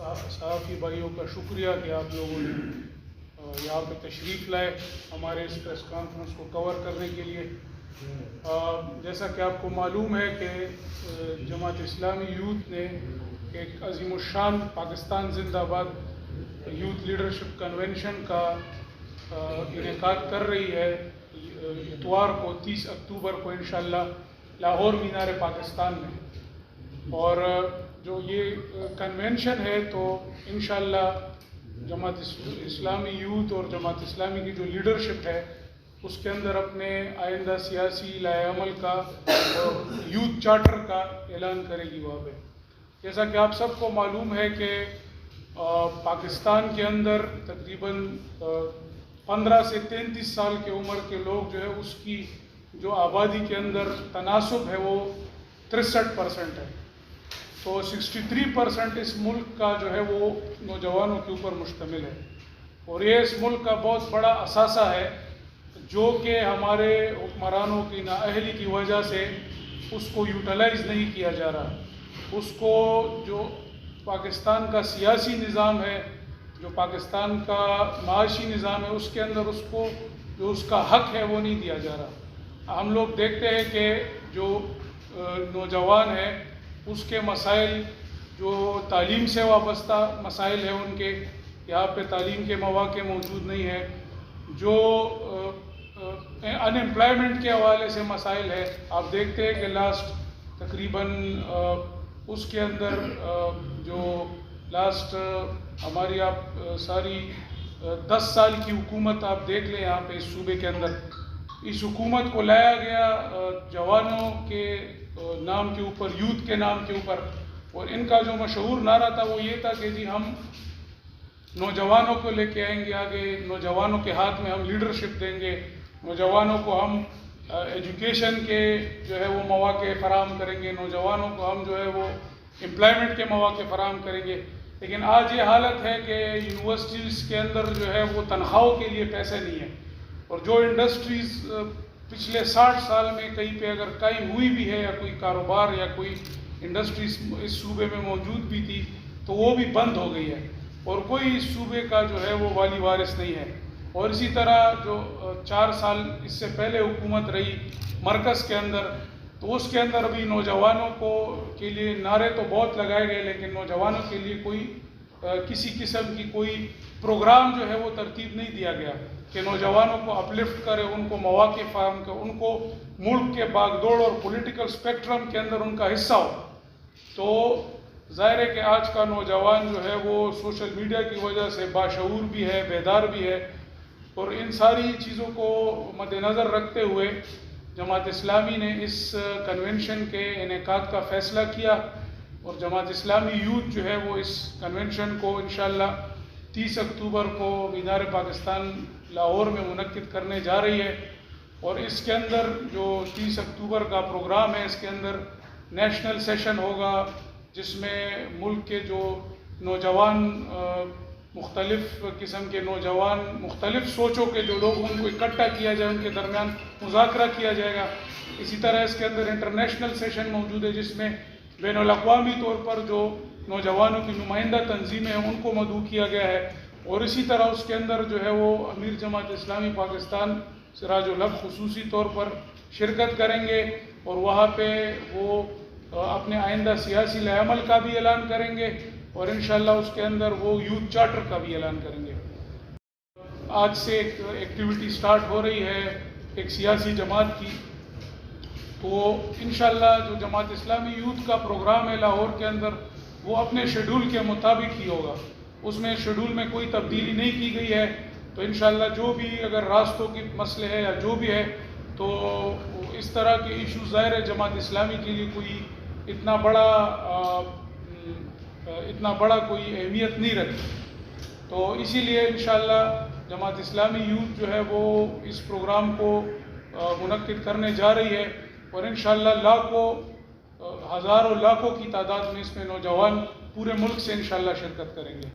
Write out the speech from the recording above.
صحافی بھائیوں کا شکریہ کہ آپ لوگوں نے یہاں پہ تشریف لائے ہمارے اس پریس کانفرنس کو کور کرنے کے لیے۔ جیسا کہ آپ کو معلوم ہے کہ جماعت اسلامی یوتھ نے ایک عظیم الشان پاکستان زندہ آباد یوتھ لیڈرشپ کنونشن کا انعقاد کر رہی ہے اتوار کو 30 اکتوبر کو انشاءاللہ لاہور مینار پاکستان میں۔ اور جو یہ کنونشن ہے تو انشاءاللہ جماعت اسلامی یوتھ اور جماعت اسلامی کی جو لیڈرشپ ہے اس کے اندر اپنے آئندہ سیاسی لائحہ عمل کا اور یوتھ چارٹر کا اعلان کرے گی وہاں پہ۔ جیسا کہ آپ سب کو معلوم ہے کہ پاکستان کے اندر تقریباً 15 سے 33 سال کی عمر کے لوگ جو ہے اس کی جو آبادی کے اندر تناسب ہے وہ 63% ہے، تو 63% اس ملک کا جو ہے وہ نوجوانوں کے اوپر مشتمل ہے، اور یہ اس ملک کا بہت بڑا اثاثہ ہے جو کہ ہمارے حکمرانوں کی نااہلی کی وجہ سے اس کو یوٹیلائز نہیں کیا جا رہا۔ اس کو جو پاکستان کا سیاسی نظام ہے، جو پاکستان کا معاشی نظام ہے، اس کے اندر اس کو جو اس کا حق ہے وہ نہیں دیا جا رہا۔ ہم لوگ دیکھتے ہیں کہ جو نوجوان ہیں اس کے مسائل جو تعلیم سے وابستہ مسائل ہیں، ان کے یہاں پہ تعلیم کے مواقع موجود نہیں ہیں، جو ان امپلائمنٹ کے حوالے سے مسائل ہے۔ آپ دیکھتے ہیں کہ لاسٹ تقریباً اس کے اندر جو لاسٹ ہماری آپ ساری 10 سال کی حکومت آپ دیکھ لیں یہاں پہ اس صوبے کے اندر، اس حکومت کو لایا گیا جوانوں کے نام کے اوپر، یوتھ کے نام کے اوپر، اور ان کا جو مشہور نعرہ تھا وہ یہ تھا کہ جی ہم نوجوانوں کو لے کے آئیں گے آگے، نوجوانوں کے ہاتھ میں ہم لیڈرشپ دیں گے، نوجوانوں کو ہم ایجوکیشن کے جو ہے وہ مواقع فراہم کریں گے، نوجوانوں کو ہم جو ہے وہ امپلائمنٹ کے مواقع فراہم کریں گے۔ لیکن آج یہ حالت ہے کہ یونیورسٹیز کے اندر جو ہے وہ تنخواہوں کے لیے پیسے نہیں ہیں، اور جو انڈسٹریز پچھلے 60 سال میں کہیں پہ اگر قائم ہوئی بھی ہے یا کوئی کاروبار یا کوئی انڈسٹریز اس صوبے میں موجود بھی تھی تو وہ بھی بند ہو گئی ہے، اور کوئی اس صوبے کا جو ہے وہ والی وارث نہیں ہے۔ اور اسی طرح جو 4 سال اس سے پہلے حکومت رہی مرکز کے اندر، تو اس کے اندر ابھی نوجوانوں کے لیے نعرے تو بہت لگائے گئے، لیکن نوجوانوں کے لیے کوئی کسی قسم کی کوئی پروگرام جو ہے وہ ترتیب نہیں دیا گیا کہ نوجوانوں کو اپلفٹ کرے، ان کو مواقع فراہم کرے، ان کو ملک کے باغ دوڑ اور پولیٹیکل اسپیکٹرم کے اندر ان کا حصہ ہو۔ تو ظاہر ہے کہ آج کا نوجوان جو ہے وہ سوشل میڈیا کی وجہ سے باشعور بھی ہے، بیدار بھی ہے، اور ان ساری چیزوں کو مد نظر رکھتے ہوئے جماعت اسلامی نے اس کنونشن کے انعقاد کا فیصلہ کیا، اور جماعت اسلامی یوتھ جو ہے وہ اس کنونشن کو انشاءاللہ 30 اکتوبر کو مینار پاکستان لاہور میں منعقد کرنے جا رہی ہے۔ اور اس کے اندر جو 30 اکتوبر کا پروگرام ہے، اس کے اندر نیشنل سیشن ہوگا جس میں ملک کے جو نوجوان مختلف قسم کے نوجوان، مختلف سوچوں کے جو لوگ، ان کو اکٹھا کیا جائے، ان کے درمیان مذاکرہ کیا جائے گا۔ اسی طرح اس کے اندر انٹرنیشنل سیشن موجود ہے جس میں بین الاقوامی طور پر جو نوجوانوں کی نمائندہ تنظیمیں ہیں ان کو مدعو کیا گیا ہے، اور اسی طرح اس کے اندر جو ہے وہ امیر جماعت اسلامی پاکستان سراج الحق خصوصی طور پر شرکت کریں گے، اور وہاں پہ وہ اپنے آئندہ سیاسی لائحہ عمل کا بھی اعلان کریں گے، اور انشاءاللہ اس کے اندر وہ یوتھ چارٹر کا بھی اعلان کریں گے۔ آج سے ایک ایکٹیویٹی سٹارٹ ہو رہی ہے ایک سیاسی جماعت کی، تو انشاءاللہ جو جماعت اسلامی یوتھ کا پروگرام ہے لاہور کے اندر وہ اپنے شیڈول کے مطابق ہی ہوگا، اس میں شیڈول میں کوئی تبدیلی نہیں کی گئی ہے۔ تو انشاءاللہ جو بھی اگر راستوں کی مسئلے ہے یا جو بھی ہے تو اس طرح کے ایشوز ظاہر ہے جماعت اسلامی کے لیے کوئی اتنا بڑا کوئی اہمیت نہیں رکھتی، تو اسی لیے انشاءاللہ جماعت اسلامی یوتھ جو ہے وہ اس پروگرام کو منعقد کرنے جا رہی ہے، اور انشاءاللہ لاکھوں، ہزاروں لاکھوں کی تعداد میں اس میں نوجوان پورے ملک سے انشاءاللہ شرکت کریں گے۔